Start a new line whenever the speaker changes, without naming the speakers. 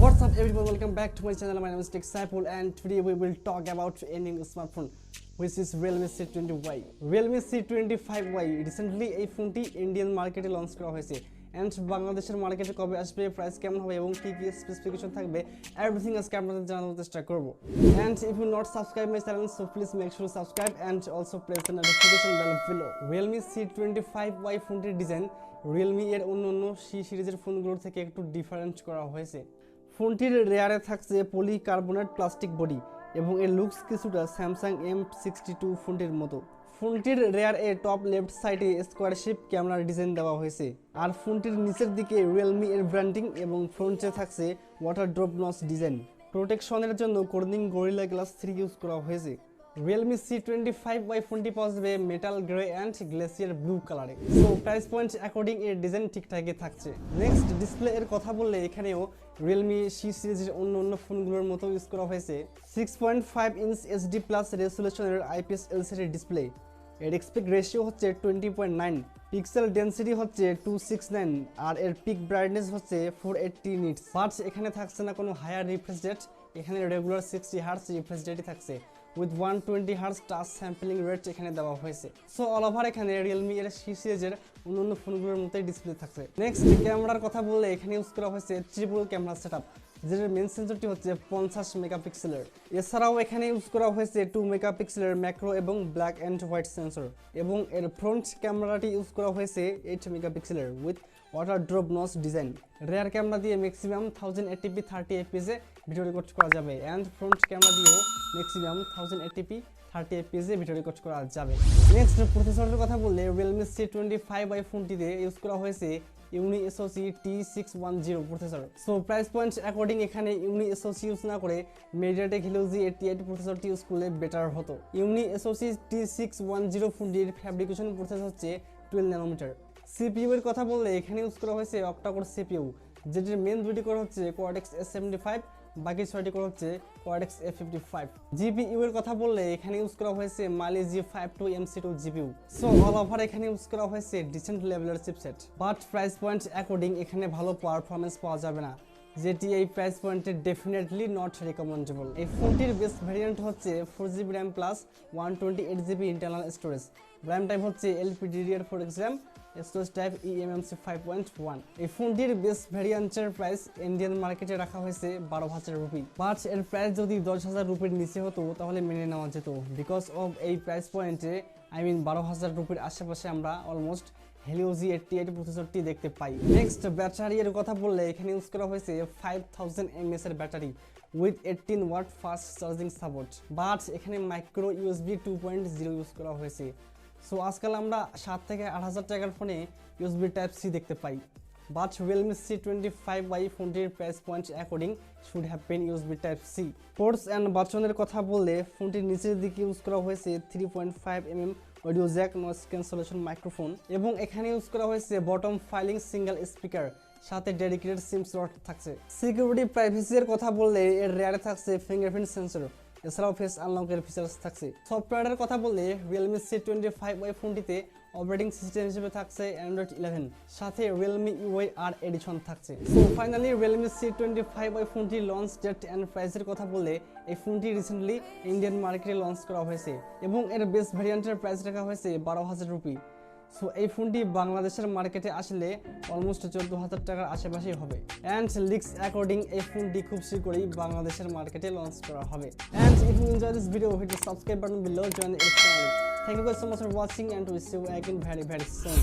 What's up everyone, welcome back to my channel. My name is Saipul and today we will talk about a new smartphone which is Realme C25Y. Realme C25Y recently এই ফোনটি Indian মার্কেটে launch করা হয়েছে and বাংলাদেশের মার্কেটে কবে আসবে, price কেমন হবে এবং কি কি স্পেসিফিকেশন থাকবে, এভরিথিং আজকে আপনাদের জানানোর চেষ্টা করব। And if you not subscribe my channel, so please make sure to subscribe and also press the notification bell below. Realme C25Y ফোনটির ডিজাইন Realme এর অন্যান্য সি সিরিজের ফোনগুলোর থেকে একটু ডিফারেন্ট করা হয়েছে। ফোনটির রেয়ারে থাকছে পলিকার্বনেট প্লাস্টিক বডি এবং এর লুকস কিছুটা স্যামসাং M62 ফোনটির মতো। ফোনটির রেয়ার এ টপ লেফট সাইডে স্কোয়ার শেপ ক্যামেরার ডিজাইন দেওয়া হয়েছে আর ফোনটির নিচের দিকে Realme এর ব্র্যান্ডিং এবং ফ্রন্টে থাকছে ওয়াটার ড্রপ নচ ডিজাইন। প্রোটেকশনের জন্য কর্নিং গরিলা গ্লাস 3 ইউজ করা হয়েছে। Realme C25Y ফোনটি পাওয়া যাবে metal grey and glacier blue কালারে। সো প্রাইস পয়েন্ট অ্যাকর্ডিং এর ডিজাইন ঠিকঠাকই থাকছে। নেক্সট ডিসপ্লে এর কথা বললে এখানেও Realme C সিরিজের অন্য ফোনগুলোর মতো ইউজ করা হয়েছে 6.5 ইঞ্চ HD প্লাস রেজোলিউশনের IPS LCD ডিসপ্লে। এর এক্সপেক্ট রেশিও হচ্ছে 20.9, পিক্সেল ডেনসিটি হচ্ছে 269 আর এর পিক ব্রাইটনেস হচ্ছে 480 নিটস। বাট এখানে থাকছে না কোনো হায়ার রিফ্রেশ রেট, এখানে রেগুলার 60 হার্টজ রিফ্রেশ রেটই থাকছে with 120 hertz touch sampling rate এখানে দেওয়া হয়েছে। সো অল ওভার এখানে Realme এর সি সিরিজের অন্যান্য ফোনগুলোর মতোই ডিসপ্লে থাকছে। নেক্সট ক্যামেরার কথা বললে এখানে ইউজ করা হয়েছে ট্রিপল ক্যামেরা সেটআপ, যেটার মেইন সেন্সরটি হচ্ছে 50 মেগাপিক্সেলের। এছাড়াও এখানে ইউজ করা হয়েছে 2 মেগাপিক্সেলের ম্যাক্রো এবং ব্ল্যাক অ্যান্ড হোয়াইট সেন্সর এবং এর ফ্রন্ট ক্যামেরাটি ইউজ করা হয়েছে 8 মেগাপিক্সেলের with water drop notch design. Rare camera দিয়ে ম্যাক্সিমাম 1080p 30 fps এ ভিডিও রেকর্ড করা যাবে অ্যান্ড ফ্রন্ট ক্যামেরা দিয়েও ম্যাক্সিমাম 1080p 30 fps এ ভিডিও রেকর্ড করা যাবে। নেক্সট প্রসেসরের কথা বললে Realme C25Y ফোনটিতে ইউজ করা হয়েছে unisoc T610 processor. So price point according এখানে unisoc ইউজ না করে MediaTek Helio G88 প্রসেসরটি ইউজ করলে বেটার হতো। unisoc T610 ফোনটির ফ্যাব্রিকেশন প্রসেস হচ্ছে 12 ন্যানোমিটার। CPU এর কথা বললে এখানে ইউজ করা হয়েছে অক্টা-কোর CPU, যেটির মেইন দুটি কোর হচ্ছে Cortex A75, বাকি 6টি কোর হচ্ছে Cortex A55। GPU এর কথা বললে এখানে ইউজ করা হয়েছে Mali G52 MC2 GPU। So all over এখানে ইউজ করা হয়েছে ডিসেন্ট লেভেলের chipset, but price point according এখানে ভালো পারফরমেন্স পাওয়া যাবে না, যেটি এই প্রাইস পয়েন্টে ডেফিনেটলি নট রিকমেন্ডেবল। এই ফোনটির বেস্ট ভ্যারিয়েন্ট হচ্ছে 4GB RAM plus 128GB internal storage, RAM type হচ্ছে LPDDR4X RAM, storage type eMMC 5.1। এই ফোনটির বেস্ট ভ্যারিয়েন্টের প্রাইস ইন্ডিয়ান মার্কেটে রাখা হয়েছে 12,000 রুপি, বাট এর প্রাইস যদি 10,000 রুপির নিচে হতো তাহলে মেনে নেওয়া যেত। বিকজ অফ এই প্রাইস পয়েন্টে 12,000 রুপির আশেপাশে আমরা অলমোস্ট Helio G88 প্রসেসরটি দেখতে পাই। নেক্সট ব্যাটারি এর কথা বললে এখানে ইউজ করা হয়েছে 5000 mAh এর battery with 18 watt fast charging support, but এখানে মাইক্রো USB 2.0 ইউজ করা হয়েছে। সো আজকাল আমরা 7 থেকে 8,000 টাকার ফোনে USB টাইপ সি দেখতে পাই, বাট Realme C25Y ফোনটির price point according should have been USB type C. Ports and বাটনের কথা বললে ফোনটির নিচের দিকে ইউজ করা হয়েছে 3.5mm audio Jack noise cancellation microphone এবং এখানে ইউজ করা হয়েছে বটম ফাইলিং সিঙ্গেল স্পিকার, সাথে ডেডিকেটেড সিম স্লট থাকছে। সিকিউরিটি প্রাইভেসি এর কথা বললে এর রেয়ারে থাকছে ফিঙ্গারপ্রিন্ট সেন্সর, এছাড়াও ফেস আনলকের ফিচার্স থাকছে। সফটওয়্যারের কথা বললে Realme C25Y ফোনটিতে অপারেটিং সিস্টেম হিসেবে থাকছে Android 11, সাথে Realme UI R এডিশন থাকছে। সো ফাইনালি Realme C25Y ফোনটির লঞ্চ ডেট অ্যান্ড প্রাইসের কথা বললে এই ফোনটি রিসেন্টলি ইন্ডিয়ান মার্কেটে লঞ্চ করা হয়েছে এবং এর বেস্ট ভ্যারিয়েন্টের প্রাইস রাখা হয়েছে 12,000 রুপি। সো এই ফোনটি বাংলাদেশের মার্কেটে আসলে অলমোস্ট 14,000 টাকার আশেপাশেই হবে অ্যান্ড লিক্স অ্যাকর্ডিং এই ফোনটি খুব শীঘ্রই বাংলাদেশের মার্কেটে লঞ্চ করা হবে। And if you enjoy this video, hit the subscribe button below, join the channel. Thank you guys so much for watching and we see you again very soon.